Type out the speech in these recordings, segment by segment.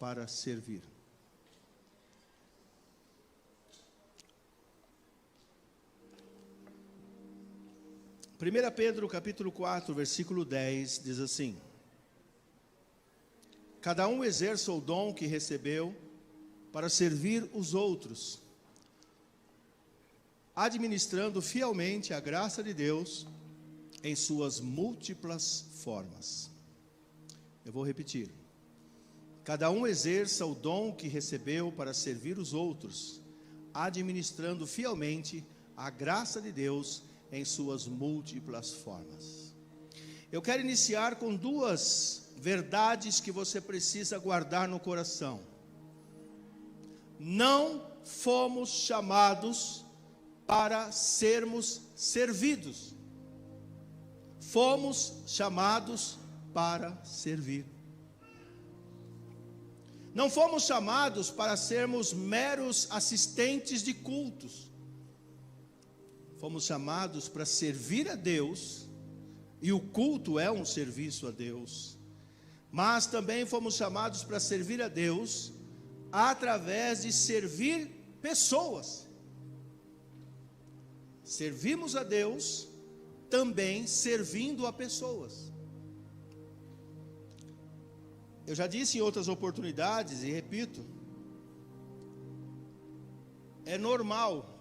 para servir. Primeira Pedro, capítulo 4, versículo 10, diz assim: cada um exerça o dom que recebeu para servir os outros, administrando fielmente a graça de Deus em suas múltiplas formas. Eu vou repetir. Cada um exerça o dom que recebeu para servir os outros, administrando fielmente a graça de Deus em suas múltiplas formas. Eu quero iniciar com duas verdades que você precisa guardar no coração. Não fomos chamados para sermos servidos. Fomos chamados para servir. Não fomos chamados para sermos meros assistentes de cultos. Fomos chamados para servir a Deus, e o culto é um serviço a Deus. Mas também fomos chamados para servir a Deus através de servir pessoas. Servimos a Deus também servindo a pessoas. Eu já disse em outras oportunidades e repito, é normal,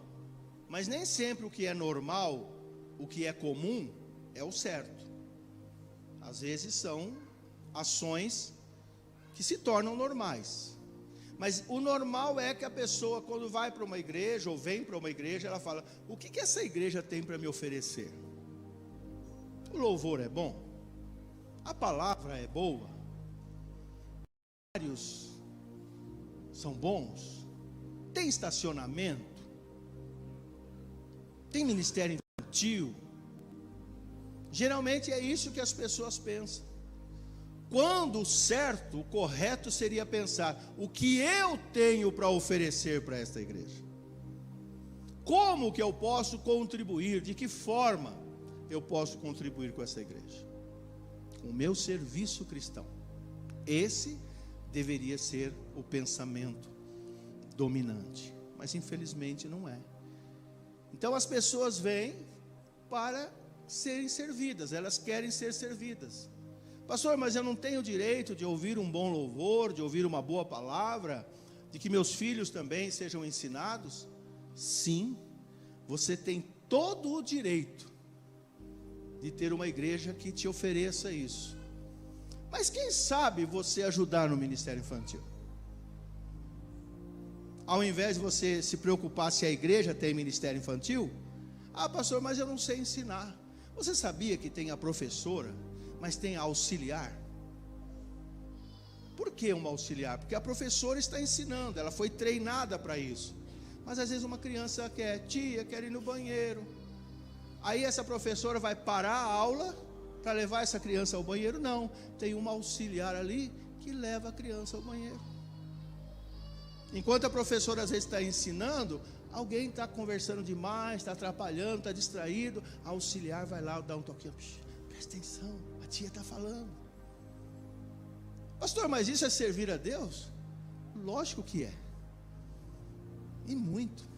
mas nem sempre o que é normal, o que é comum, é o certo. Às vezes são ações que se tornam normais. Mas o normal é que a pessoa, quando vai para uma igreja ou vem para uma igreja, ela fala: o que essa igreja tem para me oferecer? O louvor é bom? A palavra é boa? Os horários são bons? Tem estacionamento? Tem ministério infantil? Geralmente é isso que as pessoas pensam. Quando o certo, o correto seria pensar: o que eu tenho para oferecer para esta igreja? Como que eu posso contribuir? De que forma eu posso contribuir com essa igreja? Com o meu serviço cristão. Esse deveria ser o pensamento dominante, mas infelizmente não é. Então as pessoas vêm para serem servidas, elas querem ser servidas. Pastor, mas eu não tenho o direito de ouvir um bom louvor, de ouvir uma boa palavra, de que meus filhos também sejam ensinados? Sim, você tem todo o direito de ter uma igreja que te ofereça isso. Mas quem sabe você ajudar no ministério infantil? Ao invés de você se preocupar se a igreja tem ministério infantil, ah, pastor, mas eu não sei ensinar. Você sabia que tem a professora, mas tem a auxiliar? Por que uma auxiliar? Porque a professora está ensinando, ela foi treinada para isso. Mas às vezes uma criança quer: tia, quer ir no banheiro. Aí essa professora vai parar a aula para levar essa criança ao banheiro? Não, tem uma auxiliar ali que leva a criança ao banheiro. Enquanto a professora às vezes está ensinando, alguém está conversando demais, está atrapalhando, está distraído, a auxiliar vai lá dar um toquinho: presta atenção, a tia está falando. Pastor, mas isso é servir a Deus? Lógico que é, e muito.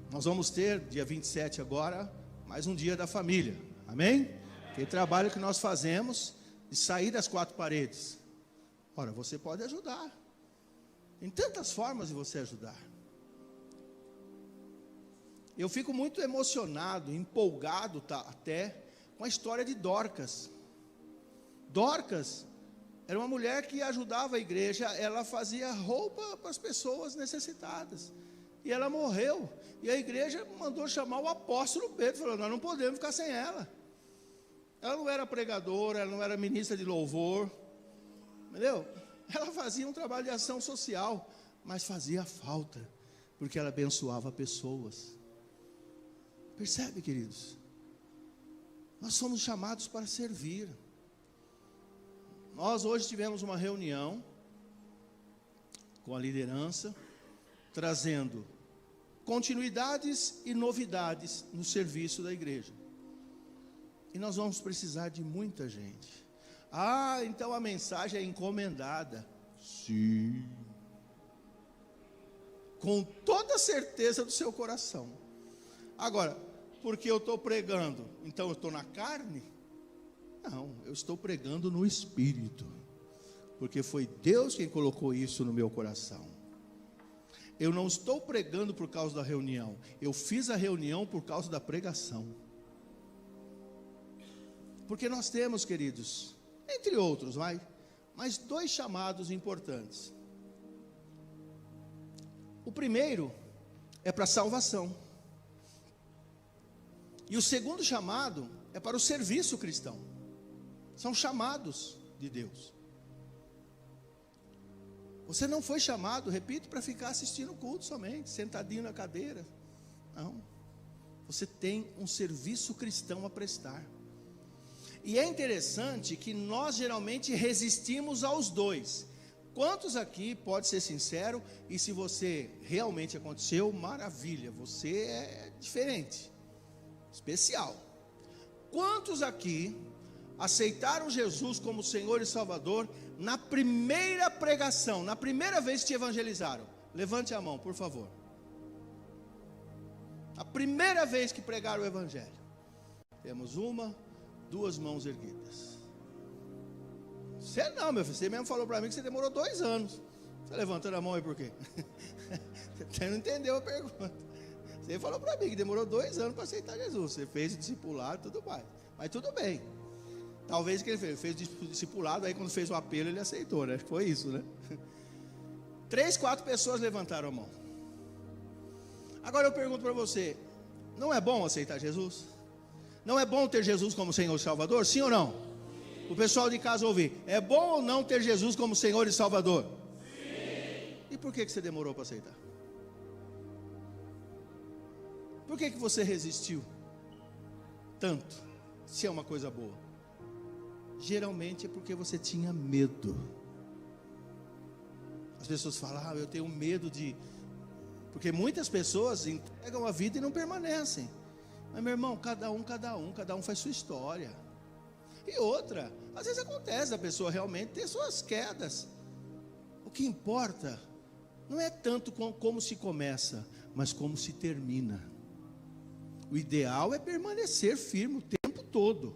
Nós vamos ter, dia 27 agora, mais um dia da família, amém? Aquele trabalho que nós fazemos de sair das quatro paredes. Ora, você pode ajudar. Tem tantas formas de você ajudar. Eu fico muito emocionado, empolgado até com a história de Dorcas. Dorcas era uma mulher que ajudava a igreja, ela fazia roupa para as pessoas necessitadas. E ela morreu. E a igreja mandou chamar o apóstolo Pedro. Falou: nós não podemos ficar sem ela. Ela não era pregadora, ela não era ministra de louvor. Entendeu? Ela fazia um trabalho de ação social, mas fazia falta, porque ela abençoava pessoas. Percebe, queridos? Nós somos chamados para servir. Nós hoje tivemos uma reunião com a liderança, trazendo continuidades e novidades no serviço da igreja. E nós vamos precisar de muita gente. Ah, então a mensagem é encomendada. Sim. Com toda a certeza do seu coração. Agora, porque eu estou pregando, então eu estou na carne? Não, eu estou pregando no Espírito. Porque foi Deus quem colocou isso no meu coração. Eu não estou pregando por causa da reunião. Eu fiz a reunião por causa da pregação. Porque nós temos, queridos, entre outros, mas 2 chamados importantes. O primeiro é para a salvação. E o segundo chamado é para o serviço cristão. São chamados de Deus. Você não foi chamado, repito, para ficar assistindo o culto somente, sentadinho na cadeira. Não. Você tem um serviço cristão a prestar. E é interessante que nós geralmente resistimos aos 2. Quantos aqui, pode ser sincero, e se você realmente aconteceu, maravilha, você é diferente, especial. Quantos aqui aceitaram Jesus como Senhor e Salvador na primeira pregação, na primeira vez que te evangelizaram? Levante a mão, por favor. A primeira vez que pregaram o Evangelho. Temos 1, 2 mãos erguidas. Você não, meu filho, você mesmo falou para mim que você demorou 2 anos. Você levantando a mão aí por quê? Você não entendeu a pergunta. Você falou para mim que demorou 2 anos para aceitar Jesus. Você fez o discipulado e tudo mais. Mas tudo bem. Talvez que ele fez o discipulado, aí quando fez o apelo ele aceitou, né? Foi isso, né? 3, 4 pessoas levantaram a mão. Agora eu pergunto para você, não é bom aceitar Jesus? Não é bom ter Jesus como Senhor e Salvador? Sim ou não? O pessoal de casa ouvir, é bom ou não ter Jesus como Senhor e Salvador? Sim. E por que você demorou para aceitar? Por que você resistiu tanto, se é uma coisa boa? Geralmente é porque você tinha medo. As pessoas falam, eu tenho medo de... Porque muitas pessoas entregam a vida e não permanecem. Mas meu irmão, cada um faz sua história. E outra, às vezes acontece a pessoa realmente ter suas quedas. O que importa não é tanto como se começa, mas como se termina. O ideal é permanecer firme o tempo todo.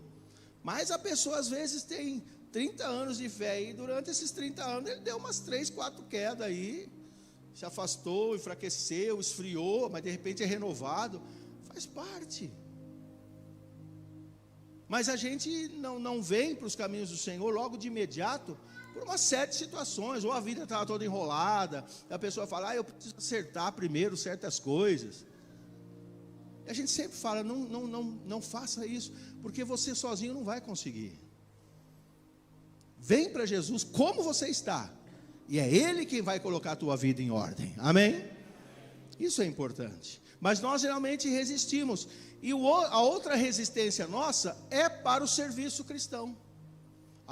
Mas a pessoa às vezes tem 30 anos de fé e durante esses 30 anos ele deu umas 3, 4 quedas aí. Se afastou, enfraqueceu, esfriou, mas de repente é renovado. Faz parte. Mas a gente não vem para os caminhos do Senhor logo de imediato, por uma série de situações, ou a vida estava toda enrolada, a pessoa fala, eu preciso acertar primeiro certas coisas. E a gente sempre fala, não faça isso, porque você sozinho não vai conseguir. Vem para Jesus como você está, e é Ele quem vai colocar a tua vida em ordem, amém? Isso é importante. Mas nós geralmente resistimos. E a outra resistência nossa é para o serviço cristão.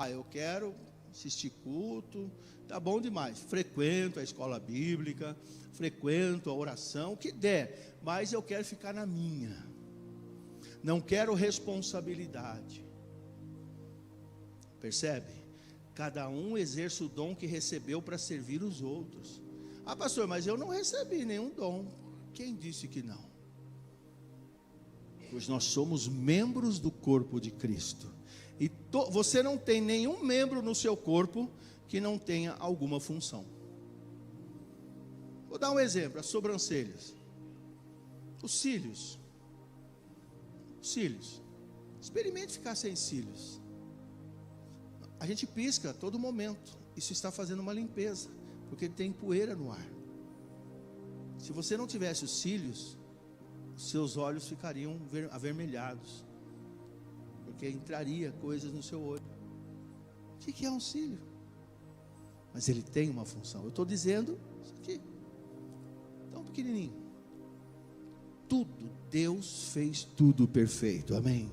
Eu quero assistir culto, tá bom demais. Frequento a escola bíblica, frequento a oração, o que der. Mas eu quero ficar na minha. Não quero responsabilidade. Percebe? Cada um exerce o dom que recebeu para servir os outros. Pastor, mas eu não recebi nenhum dom. Quem disse que não? Pois nós somos membros do corpo de Cristo. E você não tem nenhum membro no seu corpo que não tenha alguma função. Vou dar um exemplo, as sobrancelhas. Os cílios. Experimente ficar sem cílios. A gente pisca a todo momento. Isso está fazendo uma limpeza, porque tem poeira no ar. Se você não tivesse os cílios, os seus olhos ficariam avermelhados, porque entraria coisas no seu olho. O que é um cílio? Mas ele tem uma função. Eu estou dizendo isso aqui, tão pequenininho. Tudo, Deus fez tudo perfeito, amém?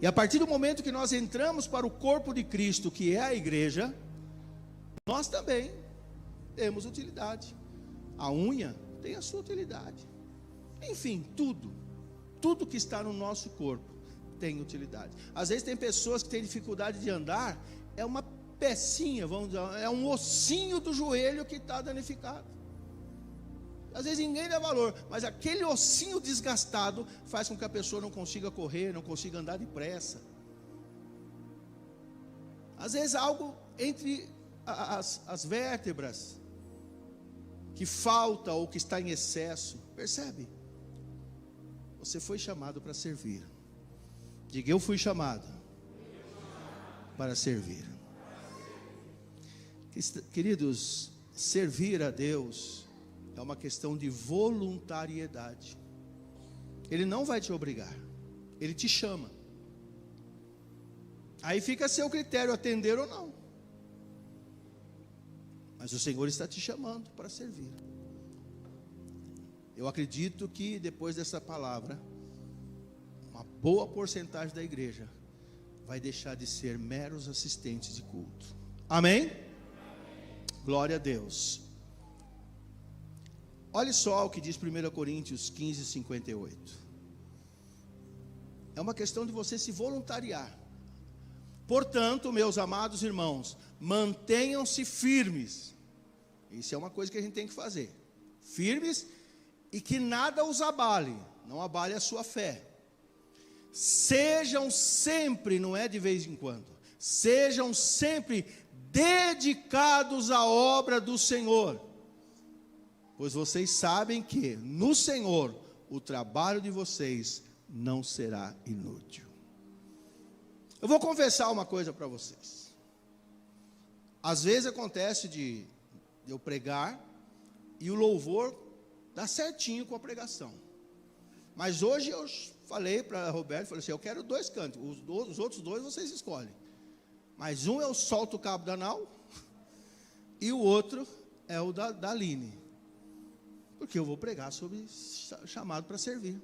E a partir do momento que nós entramos para o corpo de Cristo, que é a igreja, nós também temos utilidade. A unha tem a sua utilidade. Enfim, tudo que está no nosso corpo tem utilidade. Às vezes tem pessoas que têm dificuldade de andar, pecinha, vamos dizer, é um ossinho do joelho que está danificado. Às vezes ninguém dá valor, mas aquele ossinho desgastado faz com que a pessoa não consiga correr, não consiga andar depressa. Às vezes algo entre as vértebras que falta ou que está em excesso. Percebe? Você foi chamado para servir. Diga, eu fui chamado para servir. Queridos, servir a Deus é uma questão de voluntariedade. Ele não vai te obrigar, Ele te chama. Aí fica a seu critério atender ou não. Mas o Senhor está te chamando para servir. Eu acredito que depois dessa palavra, uma boa porcentagem da igreja vai deixar de ser meros assistentes de culto. Amém? Glória a Deus. Olhe só o que diz 1 Coríntios 15, 58. É uma questão de você se voluntariar. Portanto, meus amados irmãos, mantenham-se firmes. Isso é uma coisa que a gente tem que fazer. Firmes e que nada os abale. Não abale a sua fé. Sejam sempre, não é de vez em quando, sejam sempre dedicados à obra do Senhor. Pois vocês sabem que no Senhor o trabalho de vocês não será inútil. Eu vou confessar uma coisa para vocês. Às vezes acontece de eu pregar e o louvor dá certinho com a pregação. Mas hoje eu falei para Roberto, falei assim, eu quero 2 cantos, os outros 2 vocês escolhem. Mas um eu solto o cabo da nau e o outro é o da Aline. Porque eu vou pregar sobre chamado para servir.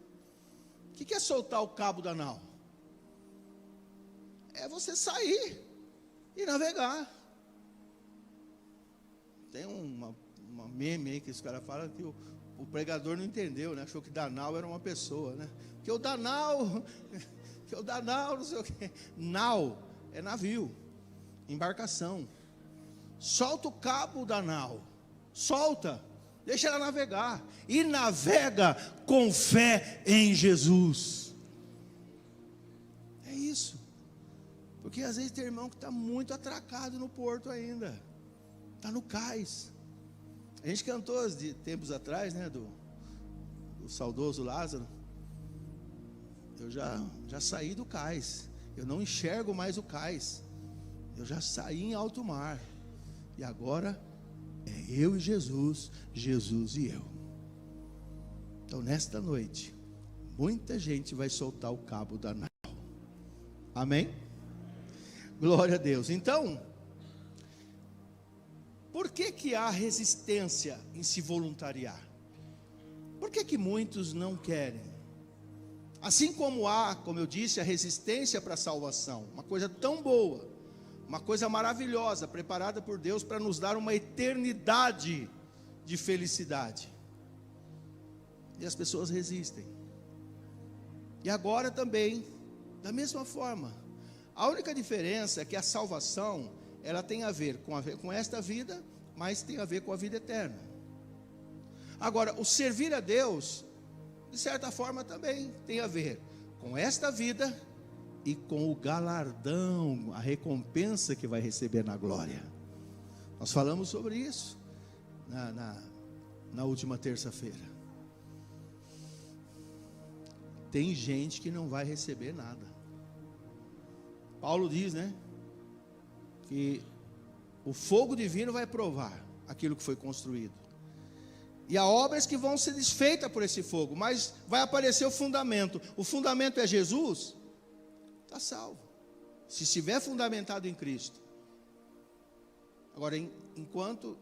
O que é soltar o cabo da nau? É você sair e navegar. Tem uma meme aí que os caras falam que o pregador não entendeu, né? Achou que Danau era uma pessoa, né? Que o Danau, não sei o que. Nau é navio, embarcação. Solta o cabo da nau, solta, deixa ela navegar. E navega com fé em Jesus. É isso. Porque às vezes tem irmão que está muito atracado no porto ainda. Está no cais. A gente cantou de tempos atrás, né? Do saudoso Lázaro. Eu já saí do cais. Eu não enxergo mais o cais. Eu já saí em alto mar. E agora é eu e Jesus, Jesus e eu. Então nesta noite, muita gente vai soltar o cabo da nau. Amém? Glória a Deus. Então, por que há resistência em se voluntariar? Por que muitos não querem? Assim como há, como eu disse, a resistência para a salvação, uma coisa tão boa, uma coisa maravilhosa, preparada por Deus para nos dar uma eternidade de felicidade. E as pessoas resistem. E agora também, da mesma forma. A única diferença é que a salvação, ela tem a ver com esta vida, mas tem a ver com a vida eterna. Agora, o servir a Deus, de certa forma também tem a ver com esta vida e com o galardão, a recompensa que vai receber na glória. Nós falamos sobre isso na última terça-feira. Tem gente que não vai receber nada. Paulo diz, né? Que o fogo divino vai provar aquilo que foi construído. E há obras que vão ser desfeitas por esse fogo, mas vai aparecer o fundamento. O fundamento é Jesus, está salvo. Se estiver fundamentado em Cristo. Agora, enquanto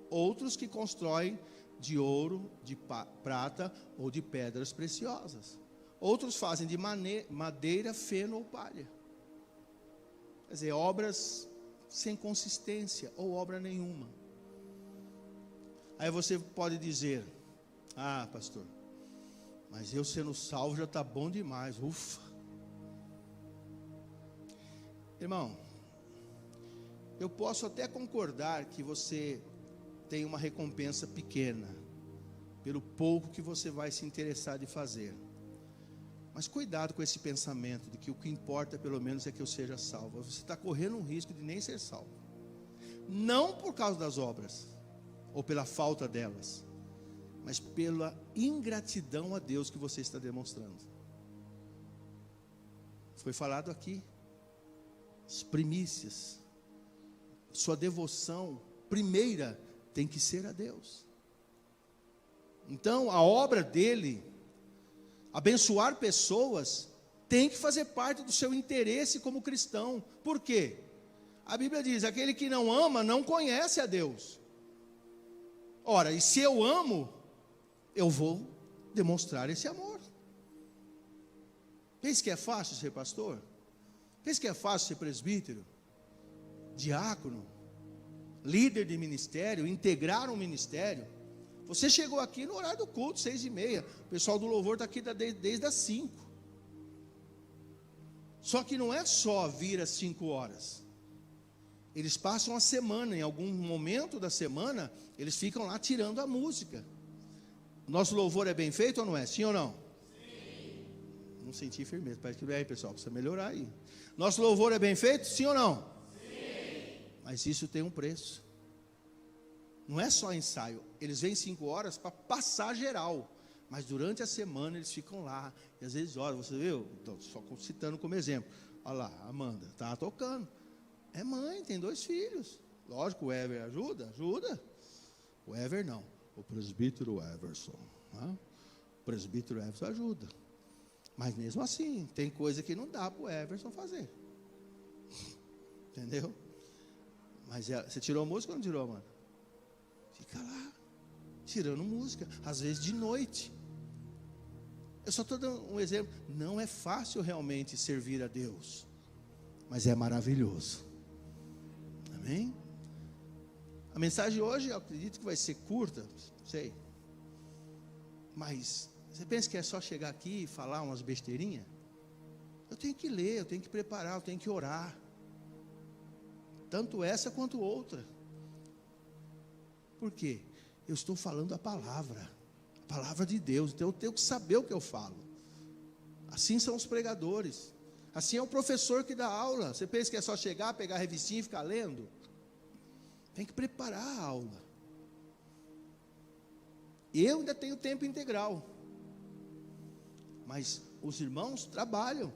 outros que constroem de ouro, de prata ou de pedras preciosas. Outros fazem de madeira, feno ou palha. Quer dizer, obras sem consistência ou obra nenhuma. Aí você pode dizer, ah, pastor, mas eu sendo salvo já está bom demais, ufa. Irmão, Eu posso até concordar que você tem uma recompensa pequena, pelo pouco que você vai se interessar de fazer. Mas cuidado com esse pensamento de que o que importa pelo menos é que eu seja salvo. Você está correndo um risco de nem ser salvo. Não por causa das obras, ou pela falta delas, mas pela ingratidão a Deus que você está demonstrando. Foi falado aqui, as primícias, sua devoção primeira tem que ser a Deus. Então a obra dele, abençoar pessoas, tem que fazer parte do seu interesse como cristão. Por quê? A Bíblia diz, aquele que não ama não conhece a Deus. Ora, e se eu amo, eu vou demonstrar esse amor. Pensa que é fácil ser pastor? Pensa que é fácil ser presbítero, diácono, líder de ministério, integrar um ministério? Você chegou aqui no horário do culto, 6h30. O pessoal do louvor está aqui desde as 5. Só que não é só vir às 5 horas. Eles passam a semana, em algum momento da semana, eles ficam lá tirando a música. Nosso louvor é bem feito ou não é? Sim ou não? Sim. Não senti firmeza, parece que aí, pessoal, precisa melhorar aí. Nosso louvor é bem feito? Sim ou não? Sim. Mas isso tem um preço. Não é só ensaio. Eles vêm 5 horas para passar geral. Mas durante a semana eles ficam lá. E às vezes, olha, você viu? Então, só citando como exemplo. Olha lá, a Amanda, está tocando. É mãe, tem 2 filhos. Lógico, o Ever ajuda? Ajuda. O Ever não. O presbítero Everson. Né? O presbítero Everson ajuda. Mas mesmo assim, tem coisa que não dá para o Everson fazer. Entendeu? Mas você tirou a música ou não tirou, mano? Fica lá, tirando música. Às vezes de noite. Eu só estou dando um exemplo. Não é fácil realmente servir a Deus. Mas é maravilhoso. Amém? A mensagem hoje, eu acredito que vai ser curta, sei. Mas você pensa que é só chegar aqui e falar umas besteirinhas? Eu tenho que ler, eu tenho que preparar, eu tenho que orar. Tanto essa quanto outra. Por quê? Eu estou falando a palavra de Deus, então eu tenho que saber o que eu falo. Assim são os pregadores. Assim é o professor que dá aula. Você pensa que é só chegar, pegar a revistinha e ficar lendo? Tem que preparar a aula. Eu ainda tenho tempo integral. Mas os irmãos trabalham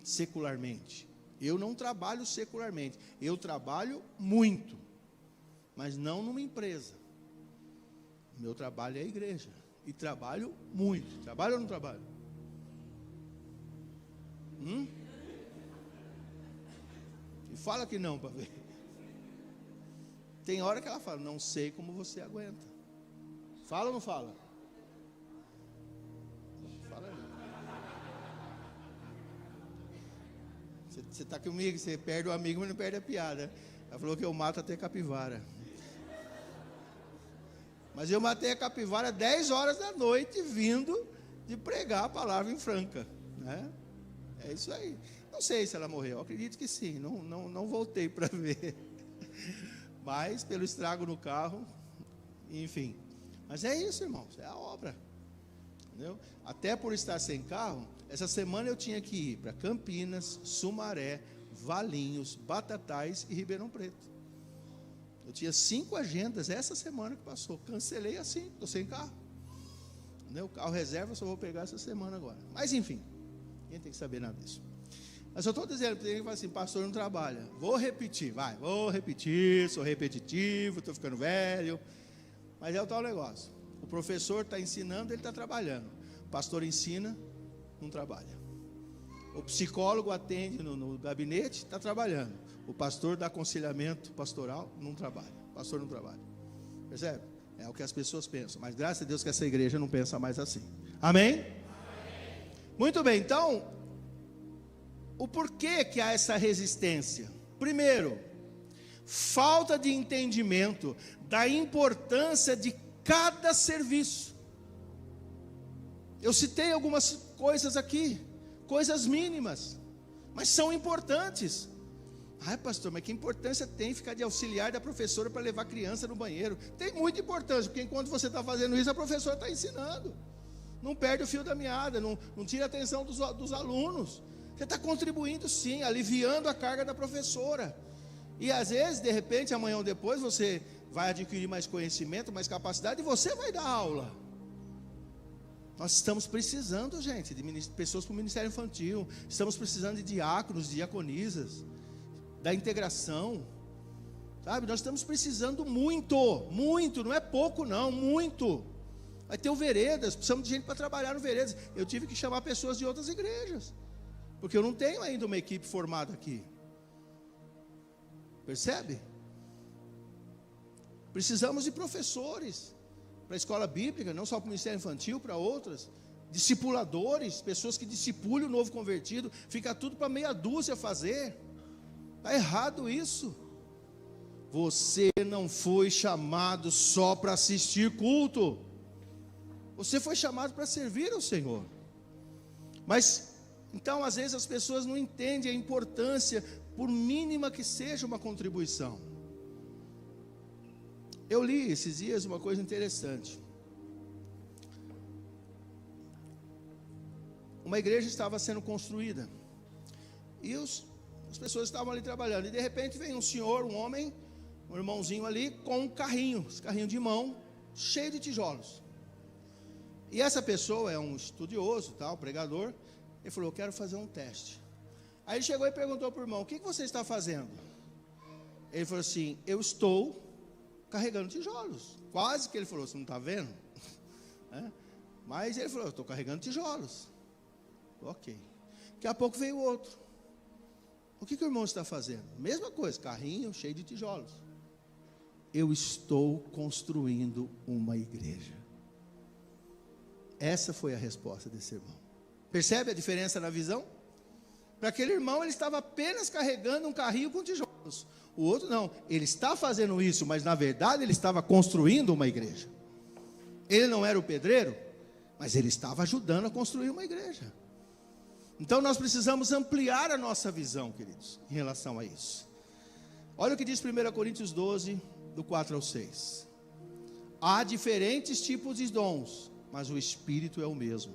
secularmente. Eu não trabalho secularmente. Eu trabalho muito. Mas não numa empresa. Meu trabalho é a igreja. E trabalho muito. Trabalho ou não trabalho? E fala que não para ver. Tem hora que ela fala, não sei como você aguenta. Fala ou não fala? Fala aí. Você está comigo, você perde o amigo, mas não perde a piada. Ela falou que eu mato até capivara. Mas eu matei a capivara 10 horas da noite, vindo de pregar a palavra em Franca, né? É isso aí. Não sei se ela morreu, eu acredito que sim. Não voltei para ver. Mas pelo estrago no carro, enfim. Mas é isso, irmãos, é a obra. Entendeu? Até por estar sem carro, essa semana eu tinha que ir para Campinas, Sumaré, Valinhos, Batatais e Ribeirão Preto. Eu tinha 5 agendas essa semana que passou. Cancelei assim, estou sem carro. Entendeu? O carro reserva, só vou pegar essa semana agora. Mas enfim, ninguém tem que saber nada disso. Mas eu estou dizendo para ele que fala assim, pastor não trabalha. Vou repetir, sou repetitivo, estou ficando velho. Mas é o tal negócio. O professor está ensinando, ele está trabalhando. O pastor ensina, não trabalha. O psicólogo atende no gabinete, está trabalhando. O pastor dá aconselhamento pastoral, não trabalha. O pastor não trabalha. Percebe? É o que as pessoas pensam. Mas graças a Deus que essa igreja não pensa mais assim. Amém? Amém. Muito bem, então, o porquê que há essa resistência? Primeiro, falta de entendimento da importância de cada serviço. Eu citei algumas coisas aqui, coisas mínimas, mas são importantes. Ai, pastor, mas que importância tem ficar de auxiliar da professora para levar a criança no banheiro? Tem muita importância, porque enquanto você está fazendo isso, a professora está ensinando. Não perde o fio da meada, não tira a atenção dos alunos. Você está contribuindo sim, aliviando a carga da professora. E às vezes, de repente, amanhã ou depois, você vai adquirir mais conhecimento, mais capacidade, e você vai dar aula. Nós estamos precisando, gente, de pessoas para o ministério infantil. Estamos precisando de diáconos, diaconisas, da integração, sabe? Nós estamos precisando muito, não é pouco não, muito. Vai ter o Veredas, precisamos de gente para trabalhar no Veredas. Eu tive que chamar pessoas de outras igrejas, porque eu não tenho ainda uma equipe formada aqui. Percebe? Precisamos de professores para a escola bíblica, não só para o ministério infantil, para outras. Discipuladores, pessoas que discipulem o novo convertido. Fica tudo para meia dúzia fazer. Está errado isso. Você não foi chamado só para assistir culto. Você foi chamado para servir ao Senhor. Mas, então, às vezes as pessoas não entendem a importância, por mínima que seja uma contribuição. Eu li esses dias uma coisa interessante. Uma igreja estava sendo construída. E as pessoas estavam ali trabalhando, e de repente vem um senhor, um homem, um irmãozinho ali, com um carrinho de mão, cheio de tijolos. E essa pessoa é um estudioso, tal, pregador. Ele falou: eu quero fazer um teste. Aí ele chegou e perguntou para o irmão: o que você está fazendo? Ele falou assim: eu estou carregando tijolos. Quase que ele falou: você não está vendo? Mas ele falou: eu estou carregando tijolos. Ok. Daqui a pouco veio outro. O que o irmão está fazendo? Mesma coisa, carrinho cheio de tijolos. Eu estou construindo uma igreja. Essa foi a resposta desse irmão. Percebe a diferença na visão? Para aquele irmão, ele estava apenas carregando um carrinho com tijolos. O outro não, ele está fazendo isso, mas na verdade ele estava construindo uma igreja. Ele não era o pedreiro, mas ele estava ajudando a construir uma igreja. Então nós precisamos ampliar a nossa visão, queridos, em relação a isso. Olha o que diz 1 Coríntios 12, do 4 ao 6. Há diferentes tipos de dons, mas o Espírito é o mesmo.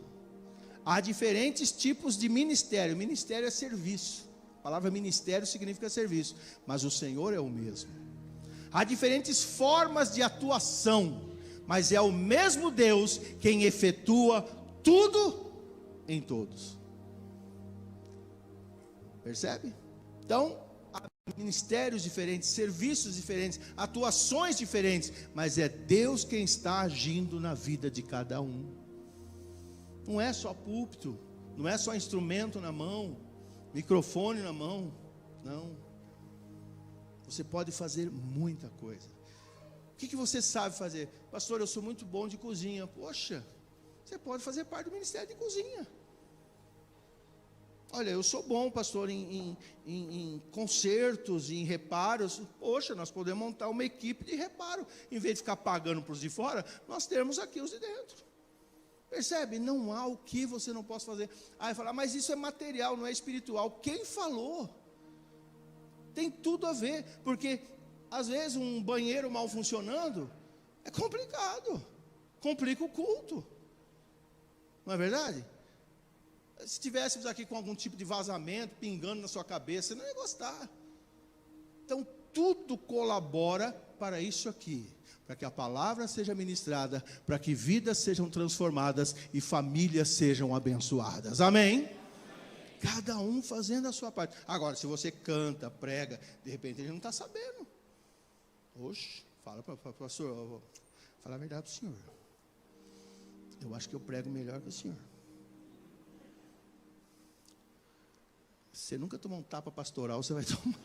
Há diferentes tipos de ministério. Ministério é serviço. A palavra ministério significa serviço, mas o Senhor é o mesmo. Há diferentes formas de atuação, mas é o mesmo Deus quem efetua tudo em todos. Percebe? Então, há ministérios diferentes, serviços diferentes, atuações diferentes, mas é Deus quem está agindo na vida de cada um. Não é só púlpito, não é só instrumento na mão, microfone na mão, não. Você pode fazer muita coisa. O que você sabe fazer? Pastor, eu sou muito bom de cozinha. Poxa, você pode fazer parte do ministério de cozinha. Olha, eu sou bom, pastor, em consertos, em reparos. Poxa, nós podemos montar uma equipe de reparo. Em vez de ficar pagando para os de fora, nós temos aqui os de dentro. Percebe? Não há o que você não possa fazer. Aí falar, mas isso é material, não é espiritual. Quem falou? Tem tudo a ver, porque às vezes um banheiro mal funcionando é complicado, complica o culto. Não é verdade? Se estivéssemos aqui com algum tipo de vazamento, pingando na sua cabeça, você não ia gostar. Então, tudo colabora para isso aqui, para que a palavra seja ministrada, para que vidas sejam transformadas e famílias sejam abençoadas. Amém? Cada um fazendo a sua parte. Agora, se você canta, prega, de repente ele não está sabendo. Oxe, fala para o pastor, eu vou falar a verdade para o senhor. Eu acho que eu prego melhor que o senhor. Você nunca tomou um tapa pastoral, você vai tomar.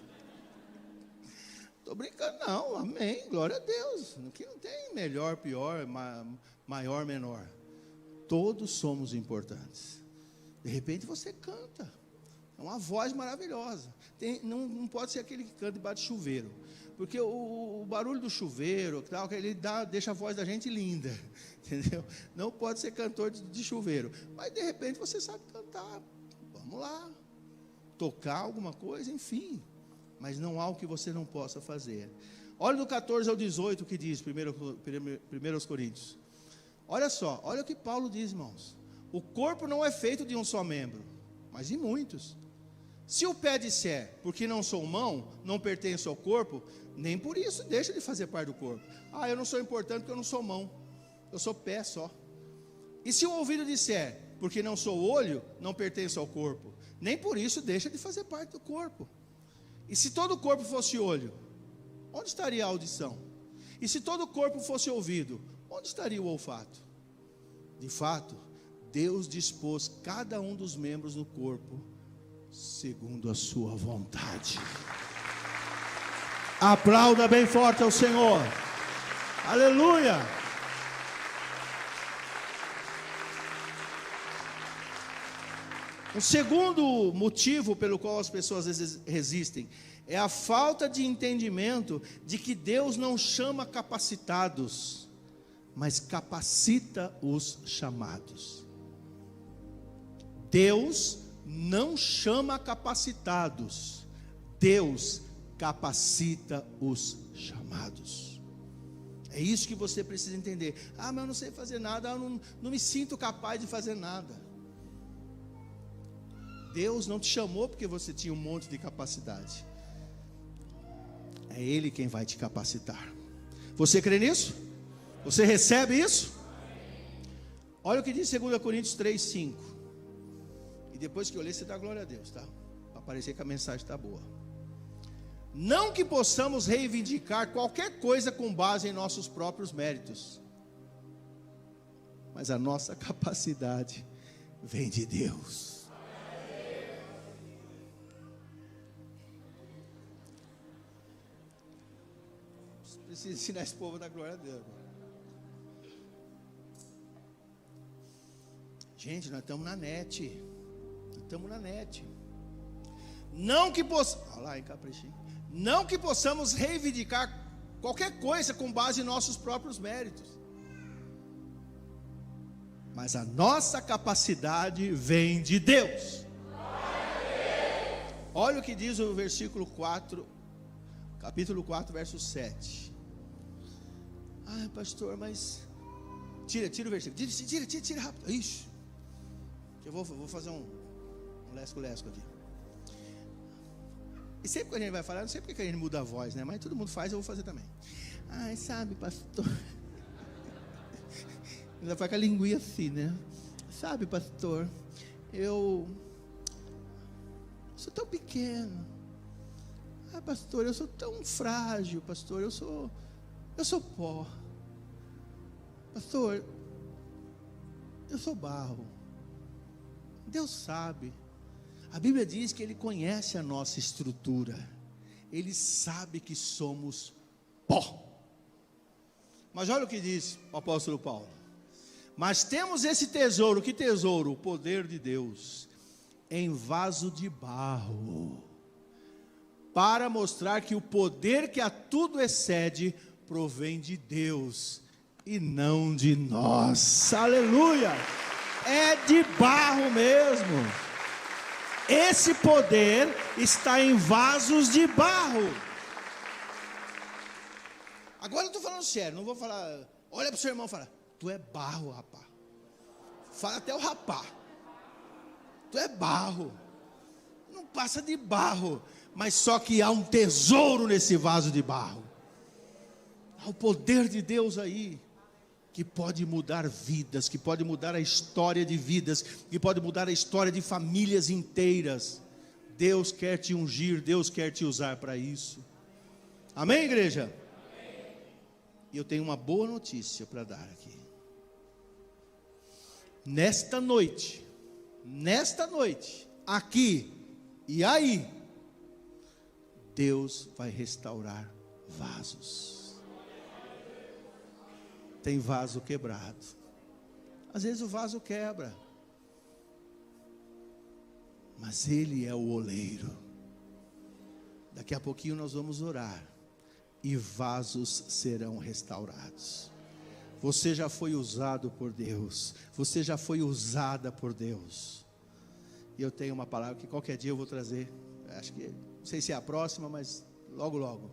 Estou brincando, não, amém, glória a Deus. Aqui não tem melhor, pior, maior, menor. Todos somos importantes. De repente você canta, é uma voz maravilhosa. Não pode ser aquele que canta debaixo de chuveiro, porque o barulho do chuveiro, tal, ele deixa a voz da gente linda, entendeu? Não pode ser cantor de chuveiro, mas de repente você sabe cantar, vamos lá, tocar alguma coisa, enfim. mas não há o que você não possa fazer. Olha do 14 ao 18 o que diz 1 Coríntios. Olha só, olha o que Paulo diz, irmãos. O corpo não é feito de um só membro, mas de muitos. Se o pé disser, porque não sou mão, não pertenço ao corpo, nem por isso deixa de fazer parte do corpo. Ah, eu não sou importante porque eu não sou mão, eu sou pé só. E se o ouvido disser, porque não sou olho, não pertenço ao corpo, nem por isso deixa de fazer parte do corpo. E se todo o corpo fosse olho, onde estaria a audição? E se todo o corpo fosse ouvido, onde estaria o olfato? De fato, Deus dispôs cada um dos membros do corpo segundo a sua vontade. Aplauda bem forte ao Senhor. Aleluia. O segundo motivo pelo qual as pessoas às vezes resistem é a falta de entendimento de que Deus não chama capacitados, mas capacita os chamados. Deus não chama capacitados, Deus capacita os chamados. É isso que você precisa entender. Ah, mas eu não sei fazer nada, eu não me sinto capaz de fazer nada. Deus não te chamou porque você tinha um monte de capacidade. É Ele quem vai te capacitar. Você crê nisso? Você recebe isso? Olha o que diz 2 Coríntios 3:5. E depois que eu ler, você dá glória a Deus, tá? Para parecer que a mensagem está boa. Não que possamos reivindicar qualquer coisa com base em nossos próprios méritos, mas a nossa capacidade vem de Deus. Preciso ensinar esse povo da glória a Deus. Gente, nós estamos na net. Não que possamos, olha lá, caprichinho. Não que possamos reivindicar qualquer coisa com base em nossos próprios méritos, mas a nossa capacidade vem de Deus. Olha o que diz o versículo 4, capítulo 4, verso 7. Ah, pastor, mas tira o versículo, tira rápido. Ixi, eu vou fazer um lesco aqui. E sempre que a gente vai falar, não sei porque que a gente muda a voz, né? Mas todo mundo faz, eu vou fazer também. Ai, sabe, pastor, ainda faz com a linguinha assim, né? Sabe, pastor, eu sou tão pequeno. Ah, pastor, eu sou tão frágil, pastor, eu sou pó. Pastor, eu sou barro. Deus sabe. A Bíblia diz que Ele conhece a nossa estrutura. Ele sabe que somos pó. Mas olha o que diz o apóstolo Paulo. Mas temos esse tesouro. Que tesouro? O poder de Deus em vaso de barro, para mostrar que o poder que a tudo excede provém de Deus e não de nós. Aleluia! É de barro mesmo. Esse poder está em vasos de barro. Agora eu estou falando sério, não vou falar. Olha para o seu irmão e fala: tu é barro, rapá. Fala até o rapá. Tu é barro. Não passa de barro, mas só que há um tesouro nesse vaso de barro. Há o poder de Deus aí, que pode mudar vidas, que pode mudar a história de vidas, que pode mudar a história de famílias inteiras. Deus quer te ungir, Deus quer te usar para isso. Amém, igreja? Amém. E eu tenho uma boa notícia para dar aqui. Nesta noite, aqui e aí, Deus vai restaurar vasos. Tem vaso quebrado. Às vezes o vaso quebra, mas Ele é o oleiro. Daqui a pouquinho nós vamos orar e vasos serão restaurados. Você já foi usado por Deus. Você já foi usada por Deus. E eu tenho uma palavra que qualquer dia eu vou trazer. Acho que não sei se é a próxima, mas logo, logo.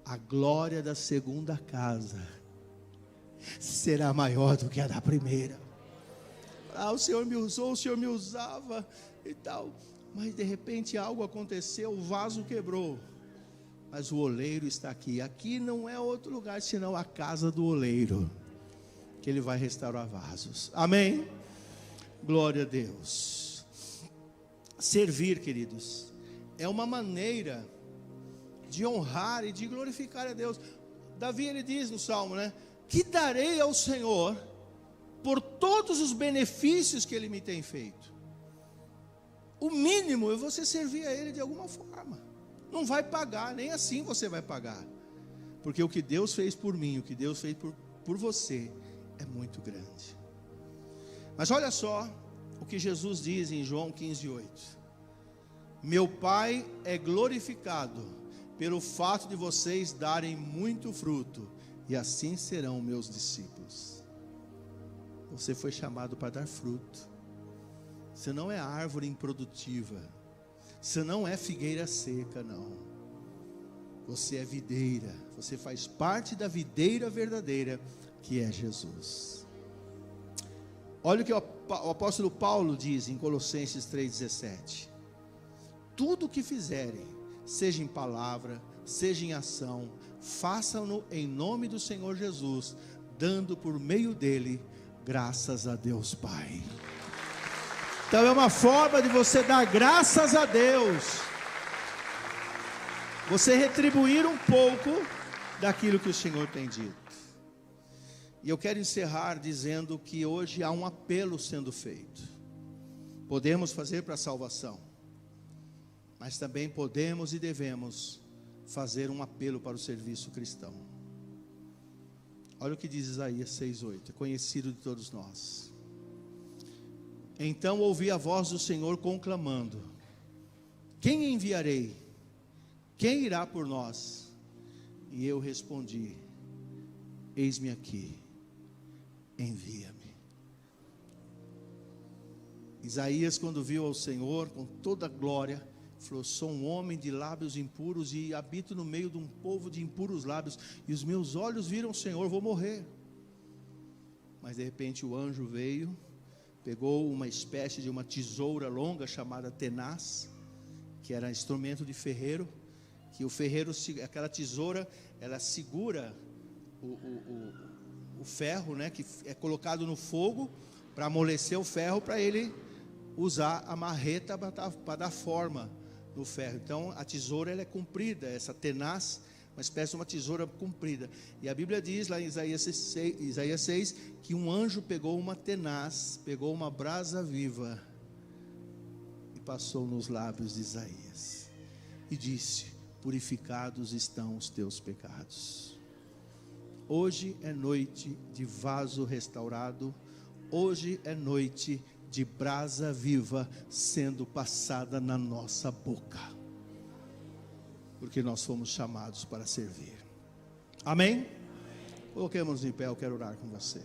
A glória da segunda casa será maior do que a da primeira. O Senhor me usou, o Senhor me usava e tal. Mas de repente algo aconteceu, o vaso quebrou. Mas o oleiro está aqui. Aqui não é outro lugar senão a casa do oleiro, que ele vai restaurar vasos. Amém? Glória a Deus. Servir, queridos, é uma maneira de honrar e de glorificar a Deus. Davi, ele diz no Salmo, né? Que darei ao Senhor por todos os benefícios que Ele me tem feito. O mínimo é você servir a Ele de alguma forma. Não vai pagar, nem assim você vai pagar. Porque o que Deus fez por mim, o que Deus fez por você, é muito grande. Mas olha só o que Jesus diz em João 15:8. Meu Pai é glorificado pelo fato de vocês darem muito fruto, e assim serão meus discípulos. Você foi chamado para dar fruto. Você não é árvore improdutiva. Você não é figueira seca, não. Você é videira. Você faz parte da videira verdadeira, que é Jesus. Olha o que o apóstolo Paulo diz em Colossenses 3,17. Tudo o que fizerem, seja em palavra, seja em ação, façam-no em nome do Senhor Jesus, dando por meio dele graças a Deus Pai. Então é uma forma de você dar graças a Deus, você retribuir um pouco daquilo que o Senhor tem dito. E eu quero encerrar dizendo que hoje há um apelo sendo feito. Podemos fazer para a salvação, mas também podemos e devemos fazer um apelo para o serviço cristão. Olha o que diz Isaías 6:8, é conhecido de todos nós. Então ouvi a voz do Senhor conclamando: quem enviarei? Quem irá por nós? E eu respondi: eis-me aqui, envia-me. Isaías, quando viu ao Senhor com toda a glória, falou: sou um homem de lábios impuros e habito no meio de um povo de impuros lábios, e os meus olhos viram o Senhor, vou morrer. Mas de repente o anjo veio, pegou uma espécie de uma tesoura longa chamada tenaz, que era instrumento de ferreiro, que o ferreiro, aquela tesoura, ela segura o ferro, né, que é colocado no fogo para amolecer o ferro, para ele usar a marreta para dar forma no ferro. Então a tesoura, ela é comprida, essa tenaz, uma espécie de uma tesoura comprida. E a Bíblia diz lá em Isaías 6 que um anjo pegou uma tenaz, pegou uma brasa viva e passou nos lábios de Isaías e disse: purificados estão os teus pecados. Hoje é noite de vaso restaurado. Hoje é noite de brasa viva sendo passada na nossa boca, porque nós fomos chamados para servir. Amém? Coloquemos em pé, eu quero orar com você.